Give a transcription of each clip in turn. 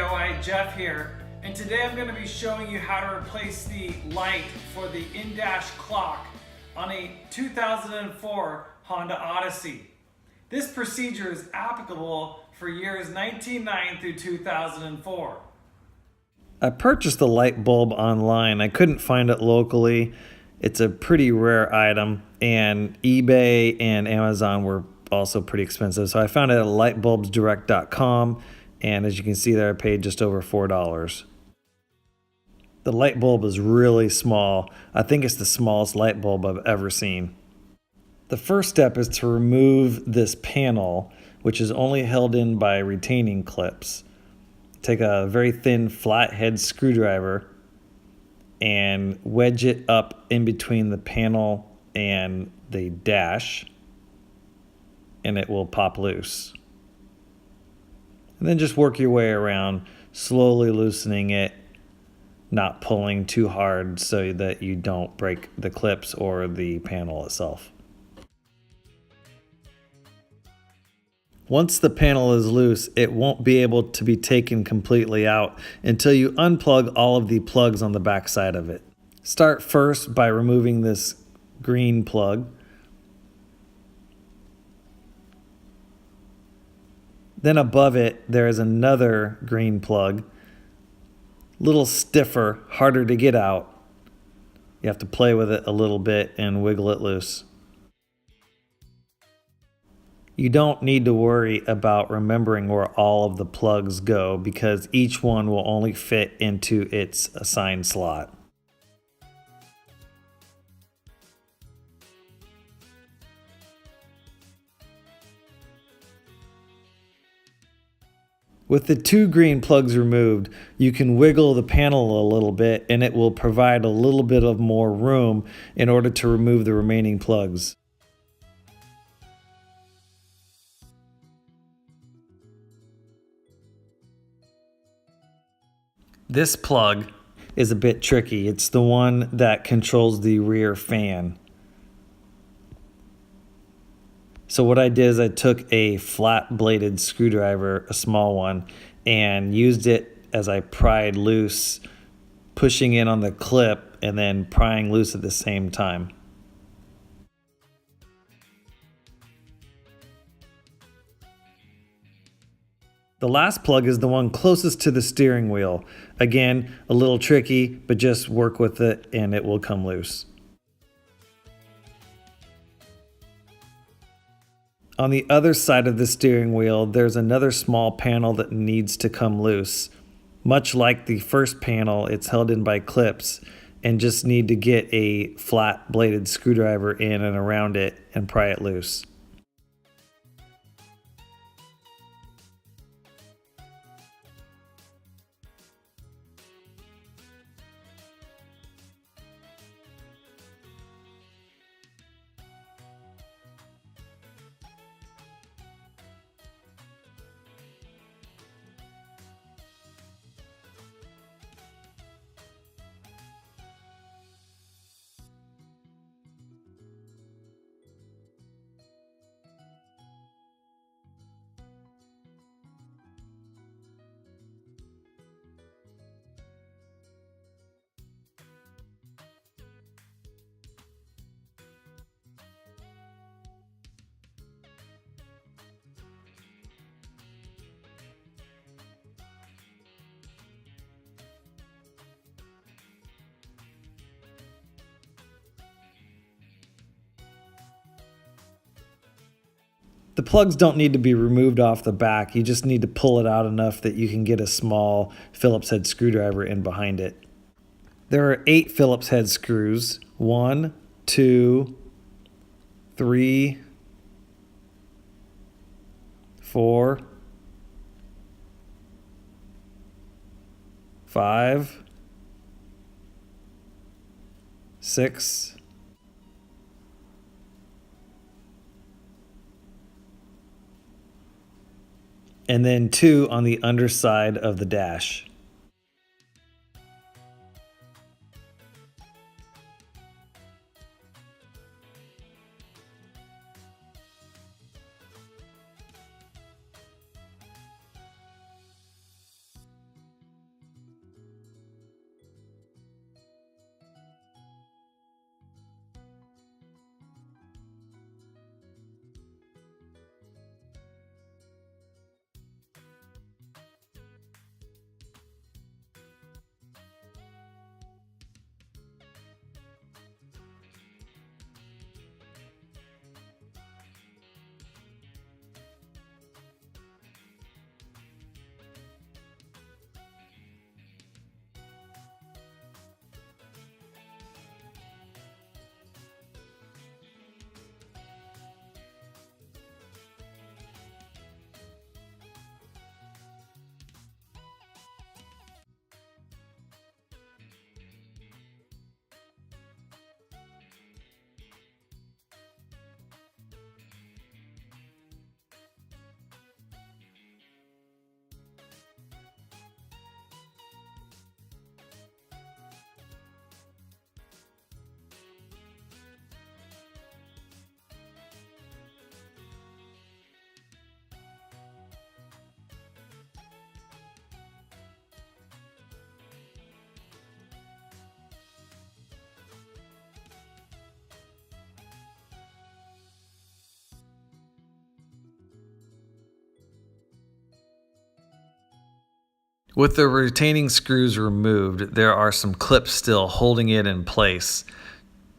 DIY Jeff here, and today I'm going to be showing you how to replace the light for the in-dash clock on a 2004 Honda Odyssey. This procedure is applicable for years 1999 through 2004. I purchased the light bulb online. I couldn't find it locally. It's a pretty rare item, and eBay and Amazon were also pretty expensive. So I found it at lightbulbsdirect.com, and as you can see there, I paid just over $4. The light bulb is really small. I think it's the smallest light bulb I've ever seen. The first step is to remove this panel, which is only held in by retaining clips. Take a very thin flathead screwdriver and wedge it up in between the panel and the dash, and it will pop loose. And then just work your way around, slowly loosening it, not pulling too hard so that you don't break the clips or the panel itself. Once the panel is loose, it won't be able to be taken completely out until you unplug all of the plugs on the back side of it. Start first by removing this green plug. Then above it, there is another green plug. A little stiffer, harder to get out. You have to play with it a little bit and wiggle it loose. You don't need to worry about remembering where all of the plugs go because each one will only fit into its assigned slot. With the two green plugs removed, you can wiggle the panel a little bit and it will provide a little bit of more room in order to remove the remaining plugs. This plug is a bit tricky. It's the one that controls the rear fan. So what I did is I took a flat bladed screwdriver, a small one, and used it as I pried loose, pushing in on the clip and then prying loose at the same time. The last plug is the one closest to the steering wheel. Again, a little tricky, but just work with it and it will come loose. On the other side of the steering wheel, there's another small panel that needs to come loose. Much like the first panel, it's held in by clips and just need to get a flat bladed screwdriver in and around it and pry it loose. The plugs don't need to be removed off the back. You just need to pull it out enough that you can get a small Phillips head screwdriver in behind it. There are 8 Phillips head screws. 1, 2, 3, 4, 5, 6, and then 2 on the underside of the dash. With the retaining screws removed, there are some clips still holding it in place.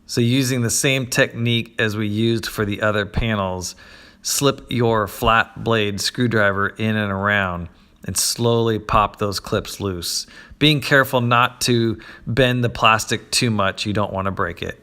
So using the same technique as we used for the other panels, slip your flat blade screwdriver in and around and slowly pop those clips loose. Being careful not to bend the plastic too much, you don't want to break it.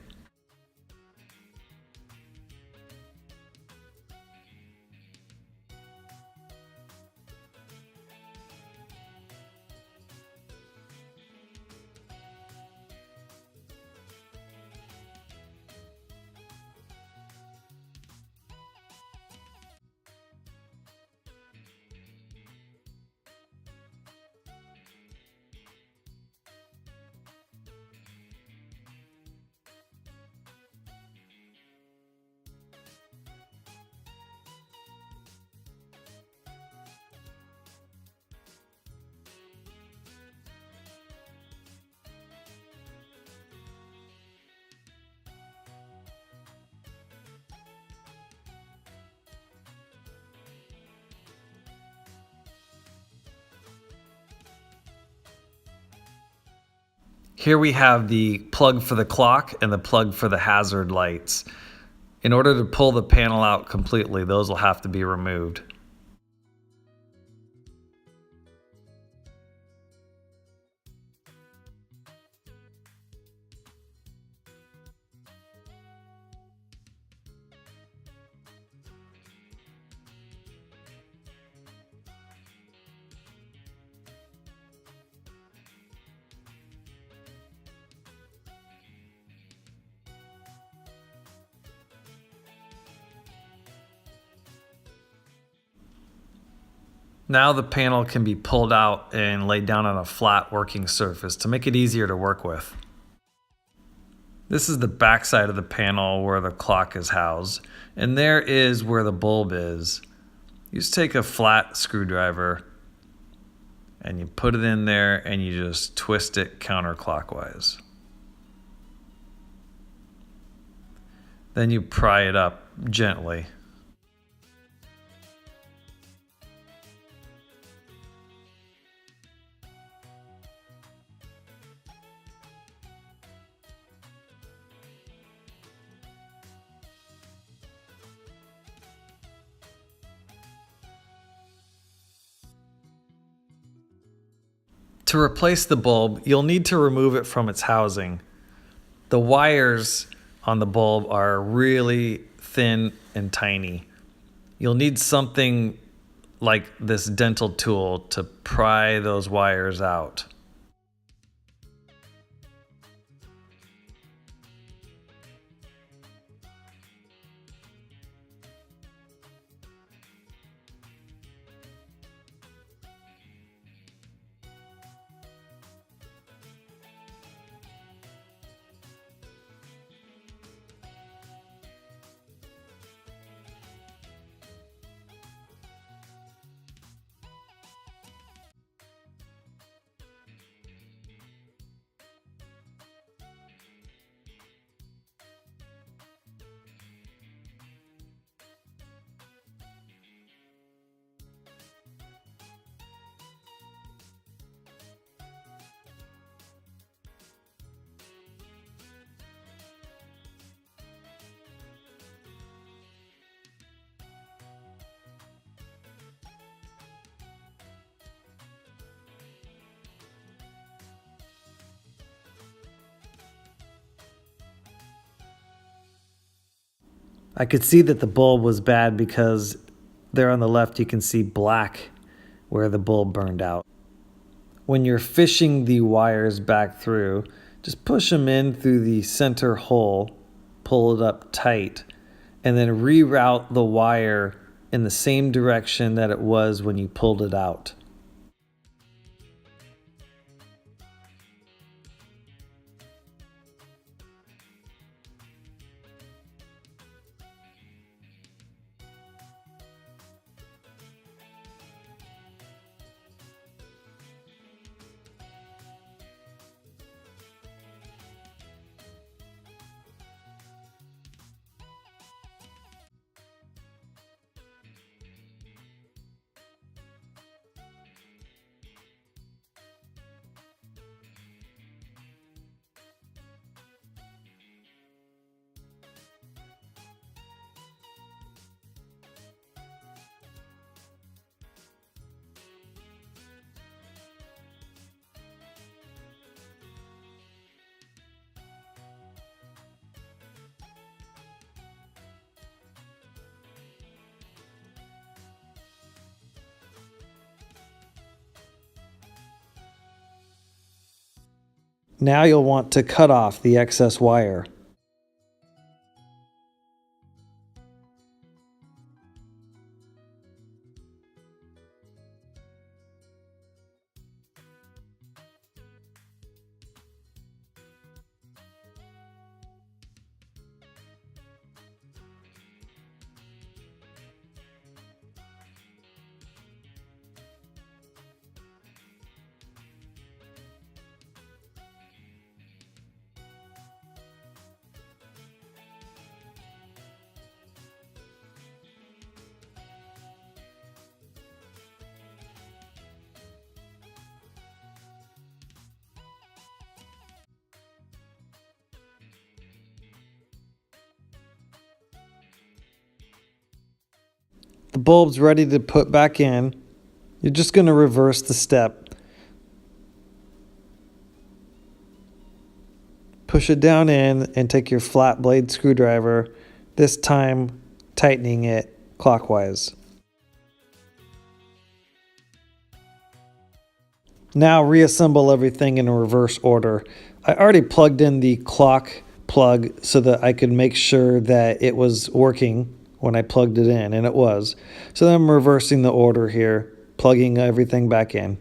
Here we have the plug for the clock and the plug for the hazard lights. In order to pull the panel out completely, those will have to be removed. Now the panel can be pulled out and laid down on a flat working surface to make it easier to work with. This is the back side of the panel where the clock is housed, and there is where the bulb is. You just take a flat screwdriver and you put it in there and you just twist it counterclockwise. Then you pry it up gently. To replace the bulb, you'll need to remove it from its housing. The wires on the bulb are really thin and tiny. You'll need something like this dental tool to pry those wires out. I could see that the bulb was bad because there on the left you can see black where the bulb burned out. When you're fishing the wires back through, just push them in through the center hole, pull it up tight, and then reroute the wire in the same direction that it was when you pulled it out. Now you'll want to cut off the excess wire. The bulb's ready to put back in. You're just going to reverse the step. Push it down in and take your flat blade screwdriver, this time tightening it clockwise. Now reassemble everything in reverse order. I already plugged in the clock plug so that I could make sure that it was working when I plugged it in, and it was. So then I'm reversing the order here, plugging everything back in.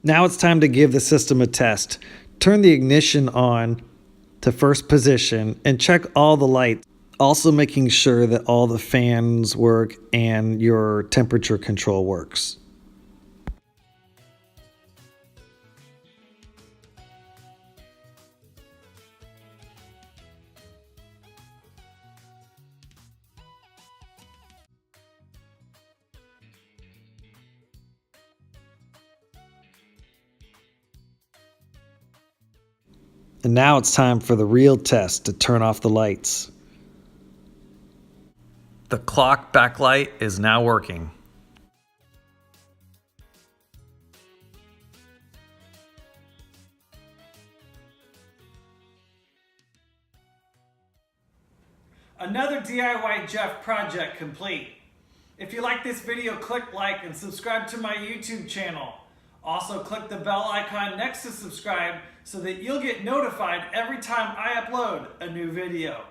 Now it's time to give the system a test. Turn the ignition on to first position and check all the lights, also making sure that all the fans work and your temperature control works. And now it's time for the real test to turn off the lights. The clock backlight is now working. Another DIY Jeff project complete. If you like this video, click like and subscribe to my YouTube channel. Also click the bell icon next to subscribe so that you'll get notified every time I upload a new video.